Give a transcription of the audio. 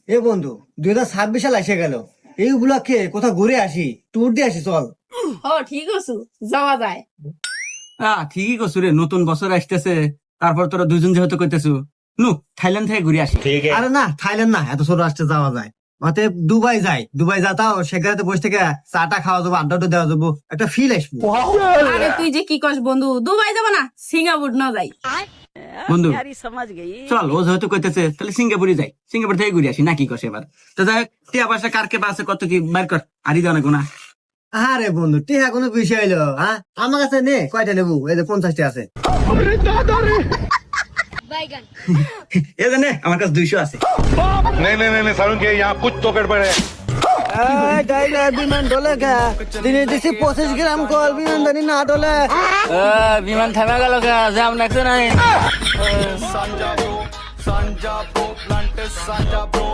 এ বন্ধু 2026 সাল এসে গেল, এই উপলক্ষে কোথাও ঘুরে আসি, ট্যুর দিয়ে আসি চল। ঠিক আছে, যাওয়া যায়। ঠিকই করছু রে, নতুন বছর আসতেছে, তারপর তোরা দুজন যেহেতু কইতেছু, নু থাইল্যান্ড থেকে ঘুরে আসি। আরে না, থাইল্যান্ড না, এত ছোট রাষ্ট্রে যাওয়া যায়। মাতে দুবাই যাই, দুবাই যাতাও, সেখানে তো বসে থেকে চাটা খাওয়া যাবো, আড্ডা দেওয়া যাবো, একটা ফিল আসবো। আরে তুই যে কি কস বন্ধু, দুবাই যাবো না, সিঙ্গাপুর না যাই। বন্ধু চল, ও যেহেতু কইতেছে তাহলে সিঙ্গাপুরে যাই, সিঙ্গাপুর থেকে ঘুরে আসি, না কি কস এবার? তো যাই হোক, টিয়া পয়সা কার কে আছে কত কি বাইর কর, আরই দেওয়া না। আরে বন্ধু, টিহা কোনো বিষয় হইলো? হ্যাঁ, আমার কাছে নে, কয়টা নেবো? এই যে 50টা আছে। এ জানে আমার কাছে 200 আছে। नहीं नहीं नहीं सारुण के यहाँ कुछ तो गड़बड़ है। বিমান ডলে কে দিনে দিছি 25 গ্রাম কল, বিমান জানি না ডলে। বিমান থেমে গেল কে? জ্যাম লাগছে নাই?